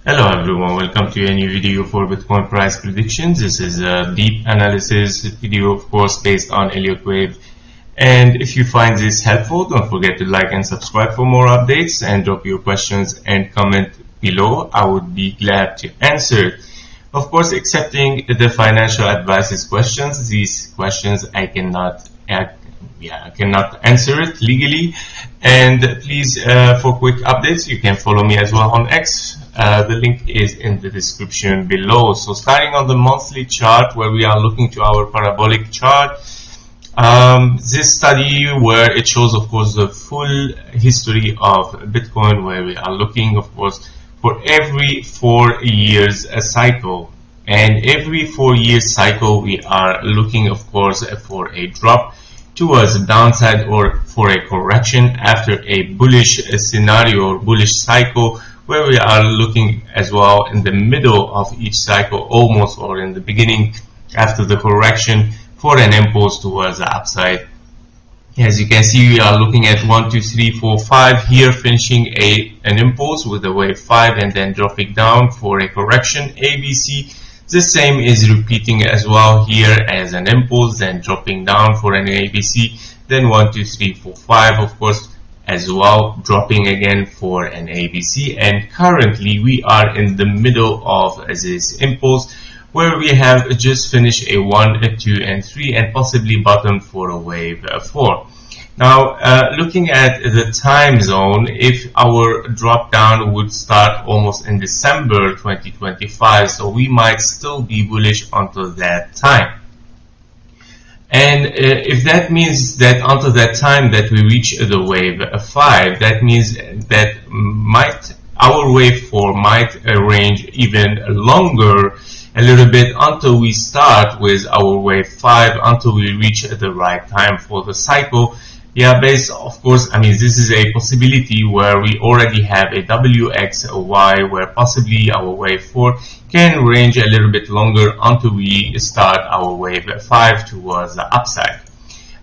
Hello everyone, welcome to a new video for Bitcoin price predictions. This is a deep analysis video, of course, based on Elliott wave. And if you find this helpful, don't forget to like and subscribe for more updates and drop your questions and comment below. I would be glad to answer it. Of course, accepting the financial advices questions. These questions I cannot answer it legally. And please, for quick updates, you can follow me as well on X. The link is in the description below. So starting on the monthly chart, where we are looking to our parabolic chart, this study where it shows, of course, the full history of Bitcoin, where we are looking, of course, for every 4 years a cycle. And every 4 years cycle, we are looking, of course, for a drop towards the downside or for a correction after a bullish scenario or bullish cycle, where we are looking as well in the middle of each cycle almost, or in the beginning after the correction, for an impulse towards the upside. As you can see, we are looking at 1, 2, 3, 4, 5 here, finishing an impulse with a wave 5 and then dropping down for a correction ABC. The same is repeating as well here as an impulse, then dropping down for an ABC, then 1, 2, 3, 4, 5, of course, as well, dropping again for an ABC. And currently we are in the middle of this impulse, where we have just finished a 1, a 2, and 3, and possibly bottom for a wave 4. Now, looking at the time zone, if our drop down would start almost in December 2025, so we might still be bullish until that time. And if that means that until that time that we reach the wave 5, that means that our wave 4 might range even longer a little bit until we start with our wave 5, until we reach the right time for the cycle. Yeah, based, of course, I mean, this is a possibility where we already have a WXY, where possibly our wave 4 can range a little bit longer until we start our wave 5 towards the upside.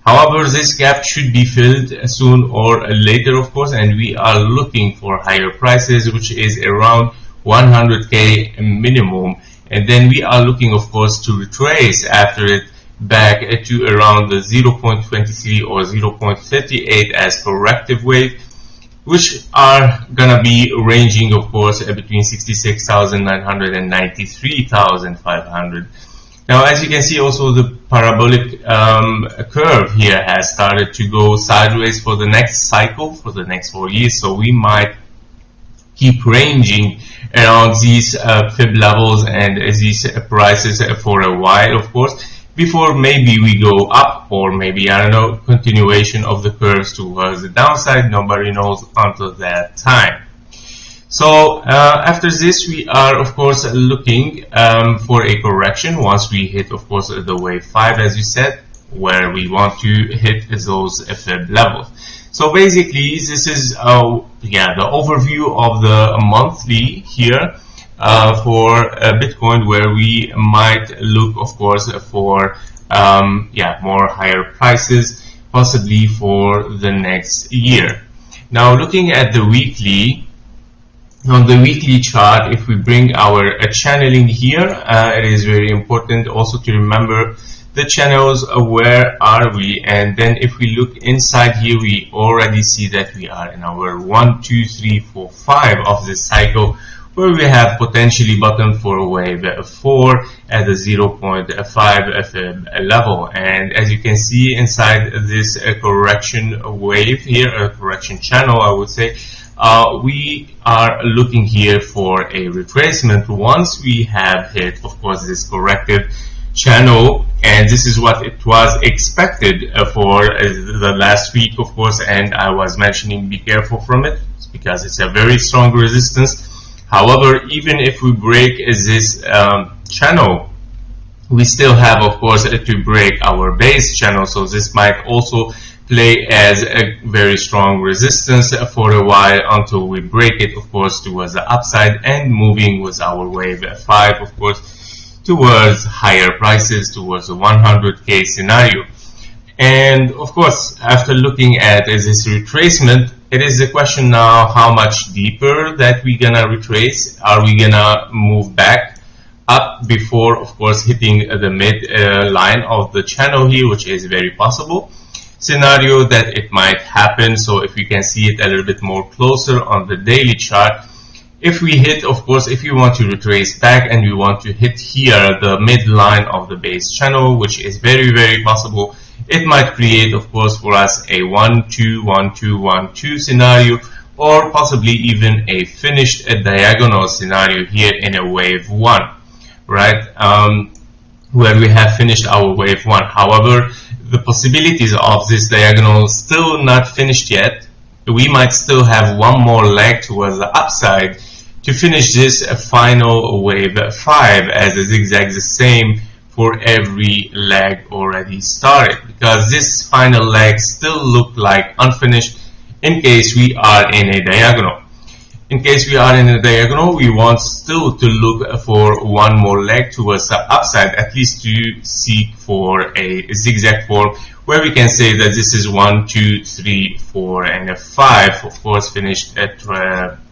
However, this gap should be filled soon or later, of course, and we are looking for higher prices, which is around 100K minimum. And then we are looking, of course, to retrace after it back to around the 0.23 or 0.38 as corrective wave, which are gonna be ranging, of course, between 66,900 and 93,500. Now, as you can see, also the parabolic curve here has started to go sideways for the next cycle, for the next 4 years. So we might keep ranging around these fib levels and these prices for a while, of course, before maybe we go up, or maybe, I don't know, continuation of the curves towards the downside. Nobody knows until that time. So after this, we are, of course, looking for a correction once we hit, of course, the wave 5, as you said, where we want to hit those fib levels. So basically, this is the overview of the monthly here for Bitcoin, where we might look, of course, for more higher prices, possibly for the next year. Now, looking at the weekly, on the weekly chart, if we bring our channeling here, it is very important also to remember the channels, where are we, and then if we look inside here, we already see that we are in our 1, 2, 3, 4, 5 of this cycle, where we have potentially bottom for a wave 4 at the 0.5 level. And as you can see inside this correction wave here, a correction channel, I would say, we are looking here for a retracement once we have hit, of course, this corrective channel. And this is what it was expected for the last week, of course, and I was mentioning be careful from it because it's a very strong resistance. However, even if we break this channel, we still have, of course, to break our base channel. So this might also play as a very strong resistance for a while until we break it, of course, towards the upside and moving with our wave 5, of course, towards higher prices, towards the 100K scenario. And of course, after looking at this retracement, It is the question now how much deeper that we're gonna retrace. Are we gonna move back up before, of course, hitting the mid line of the channel here, which is very possible scenario that it might happen. So if we can see it a little bit more closer on the daily chart, if we hit, of course, if you want to retrace back and we want to hit here the midline of the base channel, which is very, very possible, it might create, of course, for us a 1 2 1 2 1 2 scenario, or possibly even a finished diagonal scenario here in a wave 1, right? Where we have finished our wave 1. However, the possibilities of this diagonal still not finished yet. We might still have one more leg towards the upside to finish this final wave 5 as a zigzag, the same for every leg already started, because this final leg still look like unfinished in case we are in a diagonal. In case we are in a diagonal, we want still to look for one more leg towards the upside, at least to seek for a zigzag form where we can say that this is 1 2 3 4 and a 5, of course, finished at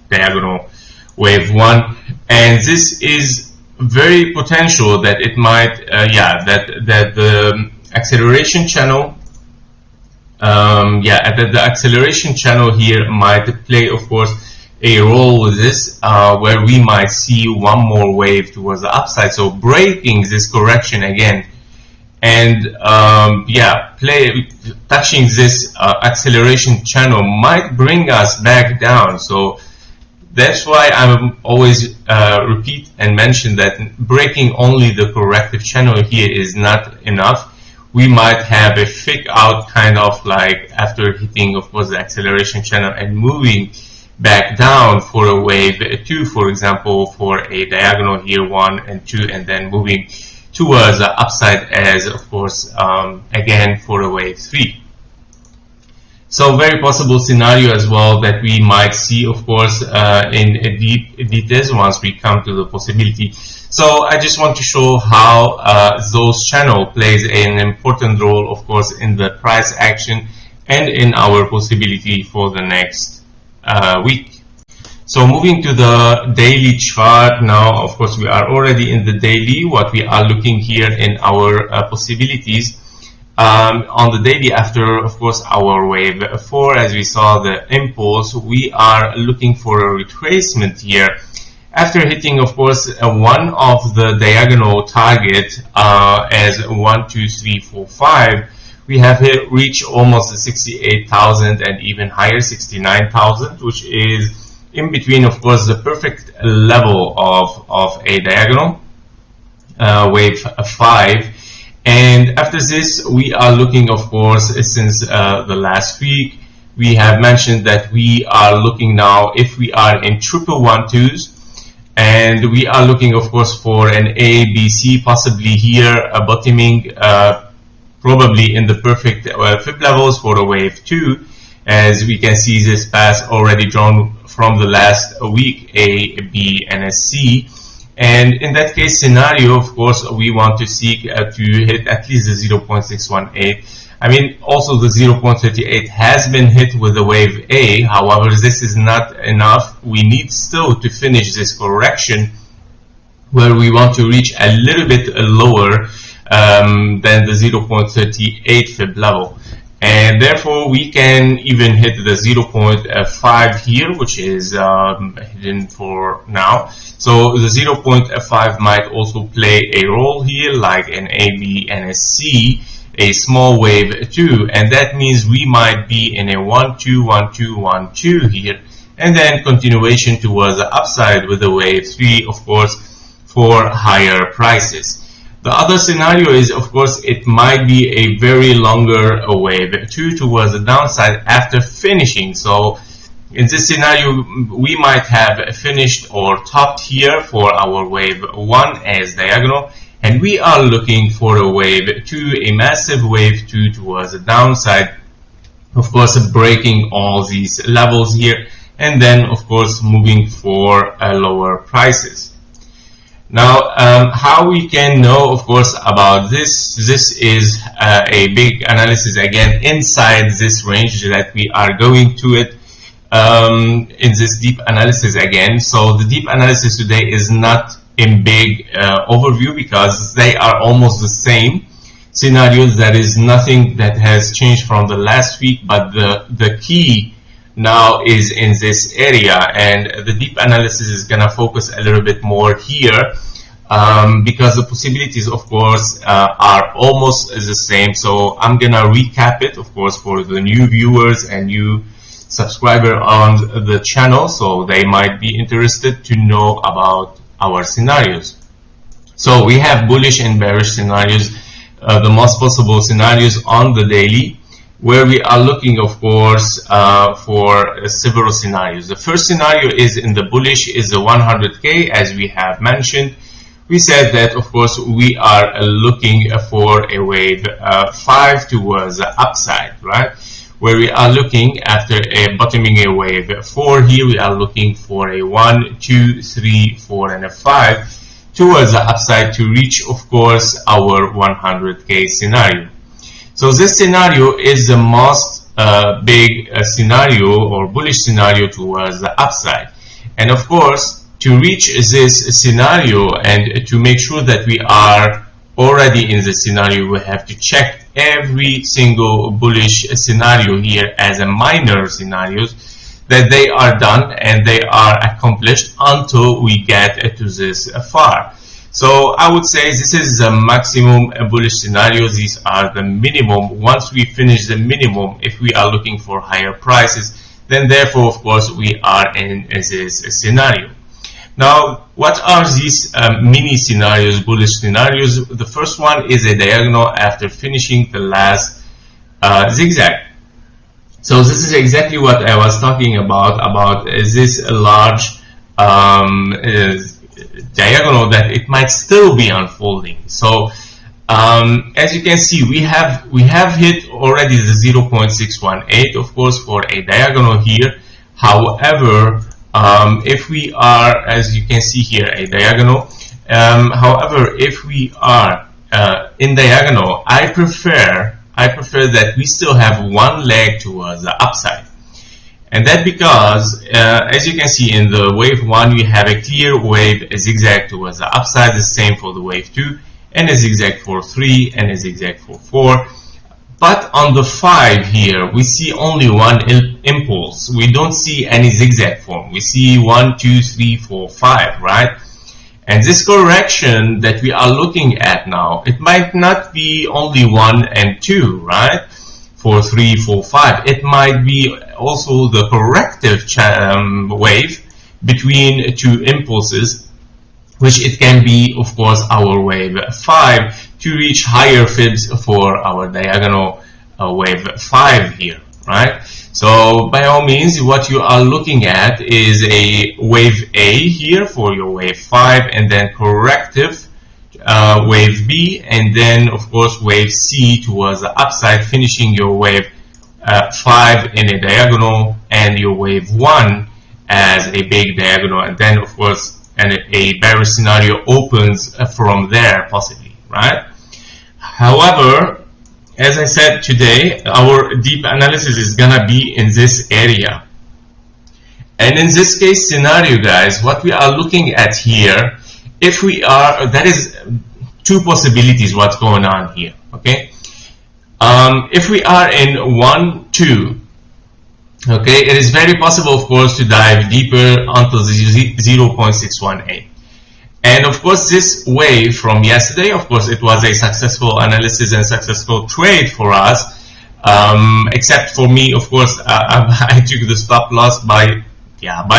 diagonal wave 1. And this is very potential that it might that the acceleration channel the acceleration channel here might play, of course, a role with this, where we might see one more wave towards the upside. So breaking this correction again and touching this acceleration channel might bring us back down. So that's why I'm always repeat and mention that breaking only the corrective channel here is not enough. We might have a fake out kind of like after hitting, of course, the acceleration channel and moving back down for a wave 2, for example, for a diagonal here 1 and 2, and then moving towards the upside as, of course, again for a wave 3. So very possible scenario as well that we might see, of course, in deep details once we come to the possibility. So I just want to show how those channel plays an important role, of course, in the price action and in our possibility for the next week. So moving to the daily chart now, of course, we are already in the daily. What we are looking here in our possibilities on the daily after, of course, our wave 4, as we saw the impulse, we are looking for a retracement here. After hitting, of course, one of the diagonal target as 1 2 3 4 5, we have reached almost 68,000 and even higher 69,000, which is in between, of course, the perfect level of a diagonal wave 5. And after this, we are looking, of course, since the last week, we have mentioned that we are looking now if we are in triple 1-2s, and we are looking, of course, for an A, B, C, possibly here a bottoming, probably in the perfect fib levels for a wave 2, as we can see this path already drawn from the last week, A, B, and a C. And in that case scenario, of course, we want to seek to hit at least the 0.618. I mean, also the 0.38 has been hit with the wave A. However, this is not enough. We need still to finish this correction where we want to reach a little bit lower than the 0.38 fib level. And therefore, we can even hit the 0.5 here, which is hidden for now. So the 0.5 might also play a role here, like an A, B, and a C, a small wave 2. And that means we might be in a 1, 2, 1, 2, 1, 2 here. And then continuation towards the upside with a wave 3, of course, for higher prices. The other scenario is, of course, it might be a very longer wave 2 towards the downside after finishing. So in this scenario, we might have finished or topped here for our wave 1 as diagonal, and we are looking for a wave 2, a massive wave 2 towards the downside, of course, breaking all these levels here, and then, of course, moving for lower prices. Now, how we can know, of course, about this? This is a big analysis again inside this range that we are going to it. in this deep analysis again. So the deep analysis today is not in big overview, because they are almost the same scenarios. There is nothing that has changed from the last week, but the key now is in this area, and the deep analysis is gonna focus a little bit more here, because the possibilities, of course, are almost the same. So I'm gonna recap it, of course, for the new viewers and new subscriber on the channel, so they might be interested to know about our scenarios. So we have bullish and bearish scenarios, the most possible scenarios on the daily, where we are looking, of course, for several scenarios. The first scenario is in the bullish is the 100K, as we have mentioned. We said that, of course, we are looking for a wave 5 towards the upside, right? Where we are looking after a bottoming a wave 4 here, we are looking for a 1, 2, 3, 4, and a 5 towards the upside to reach, of course, our 100K scenario. So this scenario is the most big scenario or bullish scenario towards the upside. And of course, to reach this scenario and to make sure that we are already in the scenario, we have to check every single bullish scenario here as a minor scenarios, that they are done and they are accomplished until we get to this far. So I would say this is the maximum bullish scenarios. These are the minimum. Once we finish the minimum, if we are looking for higher prices, then therefore, of course, we are in this scenario. Now, what are these mini scenarios, bullish scenarios? The first one is a diagonal after finishing the last zigzag. So this is exactly what I was talking about this large diagonal that it might still be unfolding. So as you can see, we have hit already the 0.618, of course, for a diagonal here. However, if we are, as you can see here, a diagonal, however, if we are in diagonal, I prefer that we still have one leg towards the upside. And that because, as you can see in the wave 1, you have a clear wave, a zigzag towards the upside, the same for the wave 2, and a zigzag for 3, and a zigzag for 4. But on the 5 here, we see only one impulse. We don't see any zigzag form. We see 1, 2, 3, 4, 5, right? And this correction that we are looking at now, it might not be only 1 and 2, right? 4, 3, 4, 5. It might be also the corrective wave between two impulses, which it can be, of course, our wave 5 to reach higher fibs for our diagonal wave 5 here, right? So by all means, what you are looking at is a wave A here for your wave 5, and then corrective wave B, and then of course wave C towards the upside, finishing your wave 5 in a diagonal and your wave 1 as a big diagonal, and then of course a bearish scenario opens from there possibly, right? However, as I said today, our deep analysis is gonna be in this area. And in this case scenario, guys, what we are looking at here, if we are, that is two possibilities what's going on here, okay? If we are in 1, 2, okay, it is very possible, of course, to dive deeper until 0.618. And of course, this wave from yesterday, of course, it was a successful analysis and successful trade for us, except for me, of course, I took the stop loss by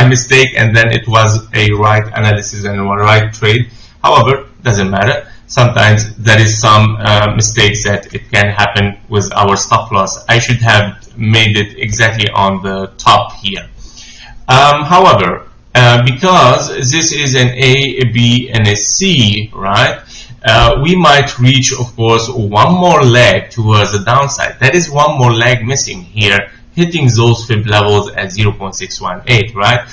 mistake, and then it was a right analysis and a right trade. However, doesn't matter. Sometimes there is some mistakes that it can happen with our stop loss. I should have made it exactly on the top here. However, because this is an A, a B, and a C, right? We might reach, of course, one more leg towards the downside. That is one more leg missing here, hitting those fib levels at 0.618, right?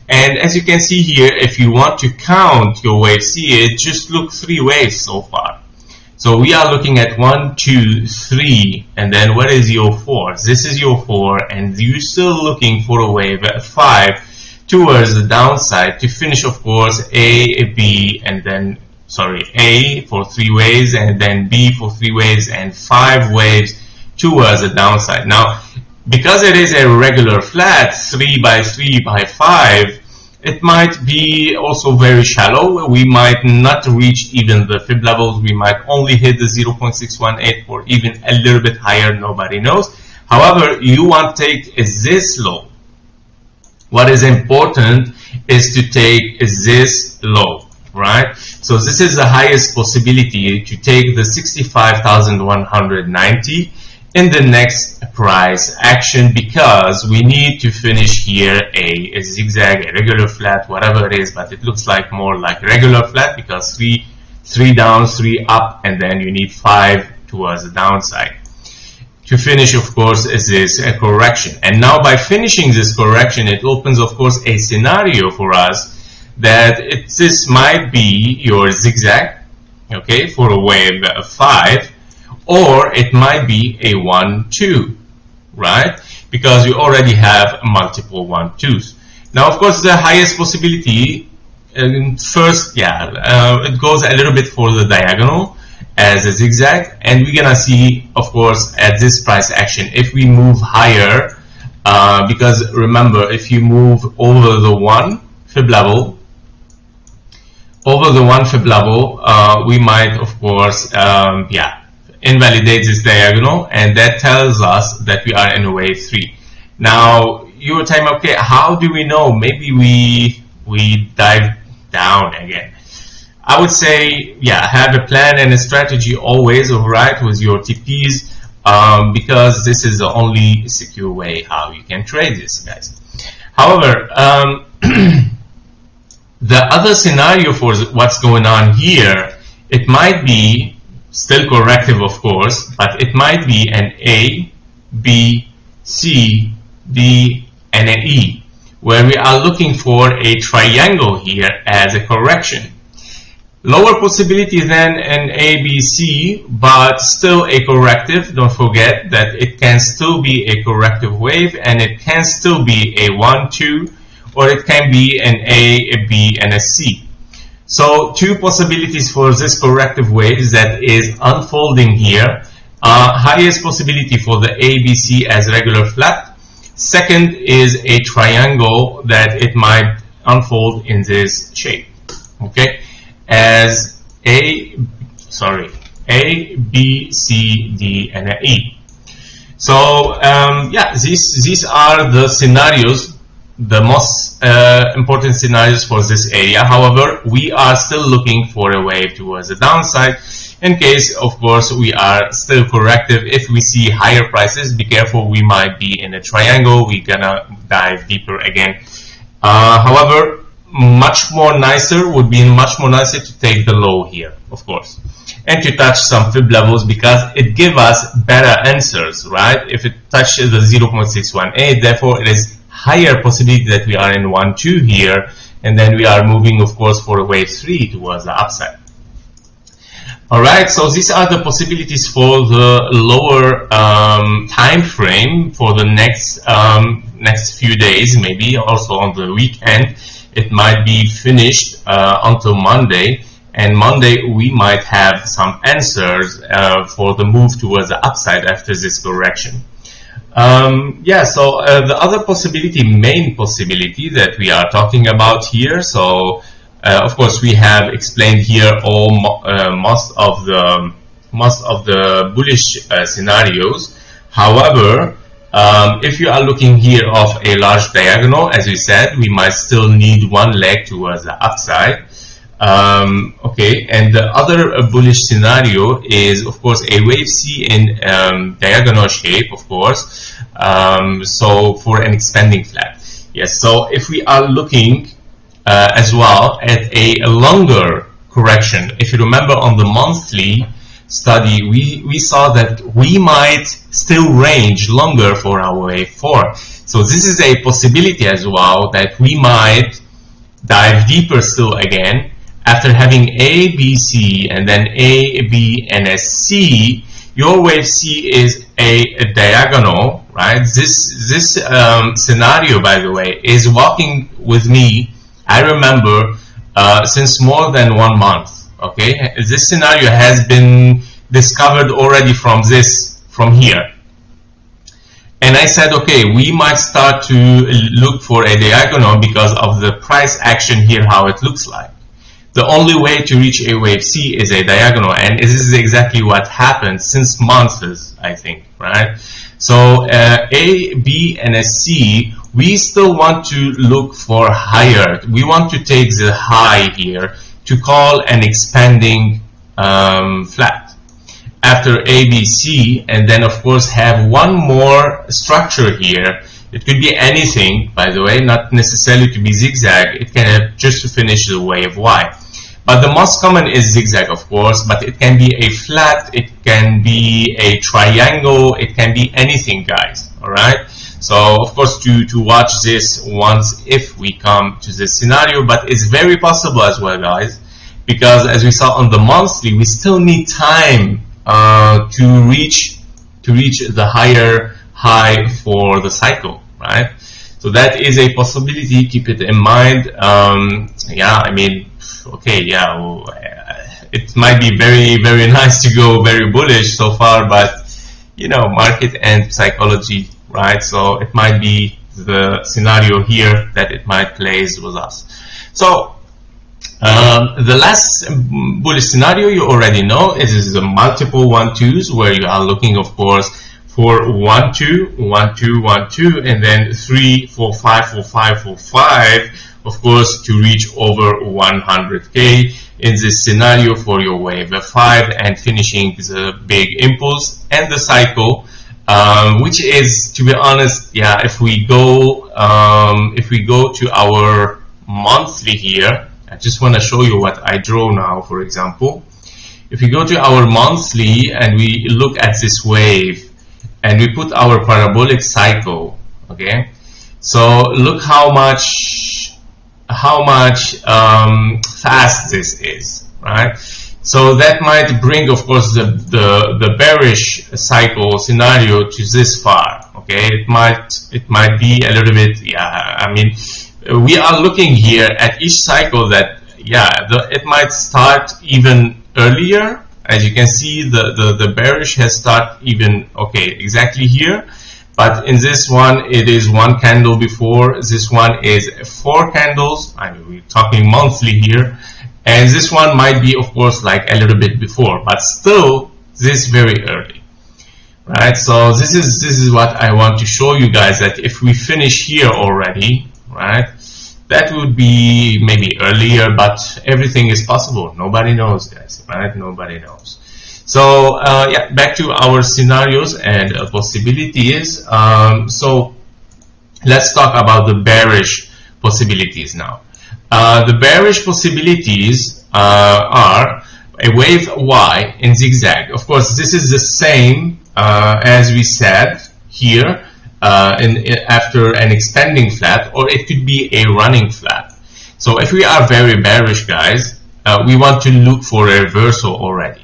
And as you can see here, if you want to count your wave C, just look 3 waves so far. So we are looking at 1, 2, 3, and then what is your 4? This is your 4, and you're still looking for a wave at 5 towards the downside to finish, of course, A, B, and then, sorry, A for 3 waves, and then B for 3 waves, and 5 waves towards the downside. Now, because it is a regular flat, 3 by 3 by 5, it might be also very shallow. We might not reach even the fib levels. We might only hit the 0.618 or even a little bit higher. Nobody knows. However, you want to take this low. What is important is to take this low, right? So this is the highest possibility to take the 65,190 in the next price action, because we need to finish here a zigzag, a regular flat, whatever it is, but it looks like more like regular flat because 3 down, 3 up, and then you need 5 towards the downside. To finish, of course, is this correction. And now by finishing this correction, it opens, of course, a scenario for us that this might be your zigzag, okay, for a wave of 5, or it might be a 1, 2, right? Because you already have multiple 1, 2s. Now, of course, the highest possibility, first, it goes a little bit for the diagonal as a zigzag, and we're gonna see, of course, at this price action, if we move higher, because remember, if you move over the 1 fib level, we might, of course, invalidate this diagonal, and that tells us that we are in a wave 3. Now, you were telling me, okay, how do we know? Maybe we dive down again. I would say, have a plan and a strategy always, alright, with your TPs, because this is the only secure way how you can trade this, guys. However, the other scenario for what's going on here, it might be still corrective, of course, but it might be an A, B, C, D, and an E, where we are looking for a triangle here as a correction. Lower possibility than an A, B, C, but still a corrective. Don't forget that it can still be a corrective wave, and it can still be a 1, 2, or it can be an A, B, and a C. So 2 possibilities for this corrective waves that is unfolding here. Highest possibility for the ABC as regular flat. Second is a triangle that it might unfold in this shape, okay, as A, B, C, D, and an E. So these are the scenarios, the most important scenarios for this area. However, we are still looking for a wave towards the downside. In case, of course, we are still corrective. If we see higher prices, be careful, we might be in a triangle. We're gonna dive deeper again. However, much more nicer to take the low here, of course, and to touch some fib levels, because it gives us better answers, right? If it touches the 0.618, therefore it is higher possibility that we are in 1, 2 here, and then we are moving, of course, for a wave 3 towards the upside. Alright, so these are the possibilities for the lower time frame for the next few days, maybe also on the weekend. It might be finished until Monday, and Monday we might have some answers for the move towards the upside after this correction. So the other possibility, main possibility that we are talking about here, so of course we have explained here most of the bullish scenarios. However, if you are looking here of a large diagonal, as we said, we might still need one leg towards the upside. Okay, and the other bullish scenario is, of course, a wave C in diagonal shape, of course, so for an expanding flat. Yes, so if we are looking as well at a longer correction, if you remember on the monthly study, we saw that we might still range longer for our wave 4. So this is a possibility as well, that we might dive deeper still again, after having A, B, C, and then A, B, and a C, your wave C is a diagonal, right? This scenario, by the way, is walking with me, I remember, since more than 1 month, okay? This scenario has been discovered already from here. And I said, okay, we might start to look for a diagonal because of the price action here, how it looks like. The only way to reach a wave C is a diagonal, and this is exactly what happened since months, I think, right? So A, B, and a C, we still want to look for higher. We want to take the high here to call an expanding flat after A, B, C, and then of course have one more structure here. It could be anything, by the way, not necessarily to be zigzag. It can have just to finish the wave Y. But the most common is zigzag, of course, but it can be a flat, it can be a triangle, it can be anything, guys, all right? So, of course, to watch this once if we come to this scenario, but it's very possible as well, guys, because as we saw on the monthly, we still need time to reach the higher high for the cycle, right? So that is a possibility. Keep it in mind. Yeah, I mean, okay, yeah, well, it might be very nice to go very bullish so far, but you know, market and psychology, right? So it might be the scenario here that it might plays with us. So the last bullish scenario you already know, it is the multiple 1-2s where you are looking, of course, for 1-2, 1-2, 1-2, and then 3, 4, 5, 4, 5, 4, 5, of course, to reach over 100K in this scenario for your wave 5 and finishing the big impulse and the cycle, which is, to be honest, yeah, if we go to our monthly here, I just want to show you what I draw now, for example. If we go to our monthly and we look at this wave and we put our parabolic cycle, okay, so look how much fast this is, right? So that might bring, of course, the bearish cycle scenario to this far, okay? It might be a little bit, yeah, I mean, we are looking here at each cycle that, yeah, it might start even earlier. As you can see, the bearish has started even, okay, exactly here. But in this one, it is 1 candle before. This one is 4 candles. I mean, we're talking monthly here. And this one might be, of course, like a little bit before, but still, this very early. Right? So this is what I want to show you guys, that if we finish here already, right, that would be maybe earlier, but everything is possible. Nobody knows, guys, right? Nobody knows. So yeah, back to our scenarios and possibilities. So let's talk about the bearish possibilities now. The bearish possibilities are a wave Y in zigzag. Of course, this is the same as we said here. After an expanding flat, or it could be a running flat. So if we are very bearish, guys, we want to look for a reversal already.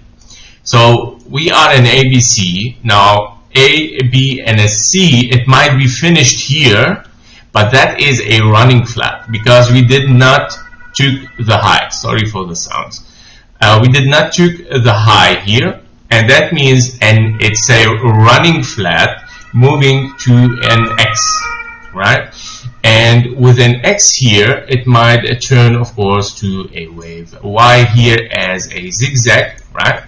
So we are in ABC now. A, B, and a C, it might be finished here, but that is a running flat because we did not took the high. Sorry for the sounds. We did not took the high here, and that means, and it's a running flat moving to an X, right? And with an X here, it might turn, of course, to a wave Y here as a zigzag, right?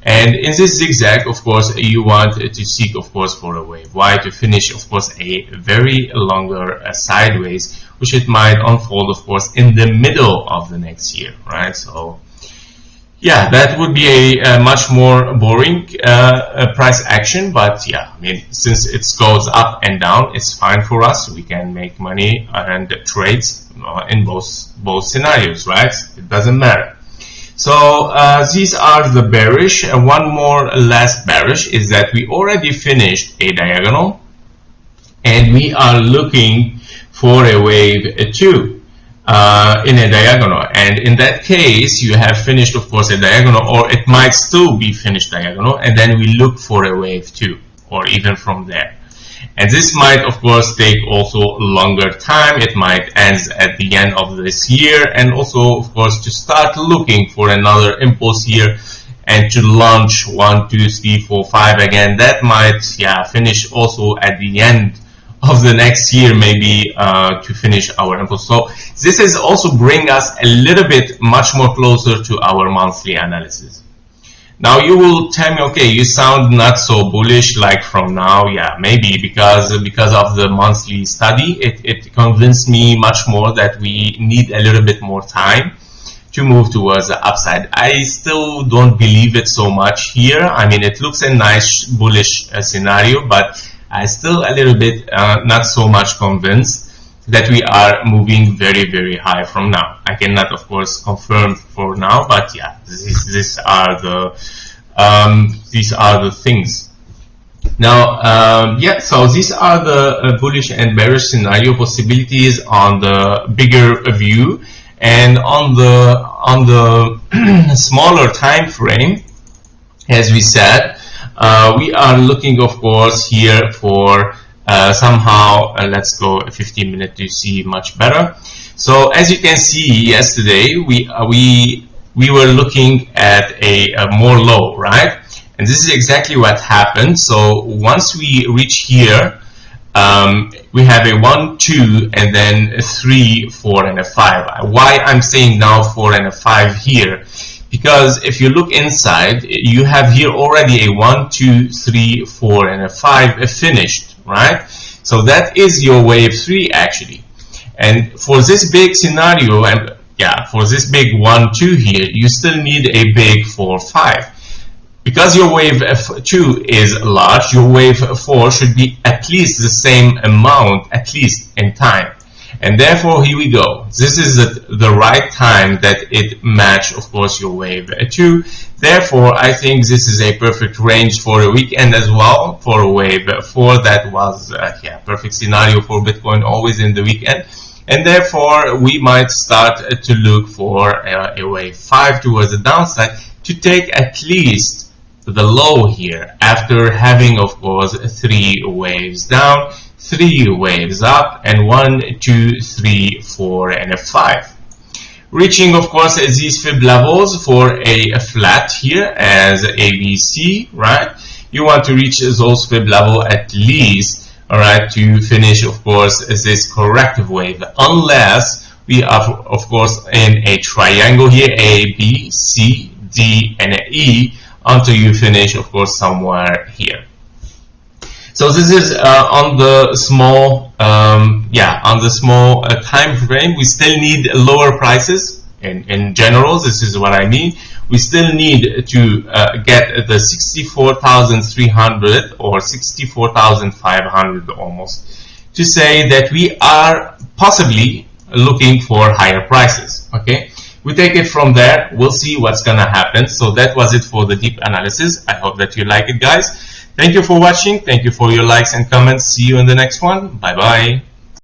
And in this zigzag, of course, you want to seek, of course, for a wave Y to finish, of course, a very longer sideways, which it might unfold, of course, in the middle of the next year, right? So yeah, that would be a much more boring price action, but yeah, I mean, since it goes up and down, it's fine for us. We can make money and trades in both scenarios, right? It doesn't matter. So these are the bearish. And one more last bearish is that we already finished a diagonal, and we are looking for a wave 2. in a diagonal, and in that case you have finished of course a diagonal, or it might still be finished diagonal, and then we look for a wave 2 or even from there. And this might of course take also longer time. It might end at the end of this year, and also of course to start looking for another impulse here and to launch 1, 2, 3, 4, 5 again. That might finish also at the end of the next year, maybe to finish our impulse. So this is also bring us a little bit much more closer to our monthly analysis. Now you will tell me, okay, you sound not so bullish like from now. Yeah, maybe because of the monthly study, it convinced me much more that we need a little bit more time to move towards the upside. I still don't believe it so much here. I mean, it looks a nice bullish scenario, but I still a little bit not so much convinced that we are moving very, very high from now. I cannot of course confirm for now, but yeah, these are the things. Now so these are the bullish and bearish scenario possibilities on the bigger view. And on the smaller time frame, as we said, we are looking of course here for somehow let's go 15 minutes to see much better. So as you can see, yesterday we were looking at a more low, right? And this is exactly what happened. So once we reach here, we have a 1, 2, and then a 3, 4, and a 5. Why I'm saying now 4 and a 5 here? Because if you look inside, you have here already a 1, 2, 3, 4, and a 5 finished, right? So that is your wave 3 actually. And for this big scenario, and for this big 1, 2 here, you still need a big 4, 5. Because your wave 2 is large, your wave 4 should be at least the same amount, at least in time. And therefore, here we go. This is the right time that it match, of course, your wave 2. Therefore, I think this is a perfect range for a weekend as well. For a wave 4, that was perfect scenario for Bitcoin, always in the weekend. And therefore, we might start to look for a wave 5 towards the downside to take at least the low here after having, of course, 3 waves down, 3 waves up, and 1, 2, 3, 4, and a 5. Reaching, of course, these fib levels for a flat here as ABC, right? You want to reach those fib level at least, all right, to finish, of course, this corrective wave, unless we are, of course, in a triangle here, A, B, C, D, and a E, until you finish, of course, somewhere here. So this is on the small, on the small time frame. We still need lower prices. In general, this is what I mean. We still need to get the 64,300 or 64,500 almost to say that we are possibly looking for higher prices. Okay. We take it from there. We'll see what's gonna happen. So that was it for the deep analysis. I hope that you like it, guys. Thank you for watching. Thank you for your likes and comments. See you in the next one. Bye bye.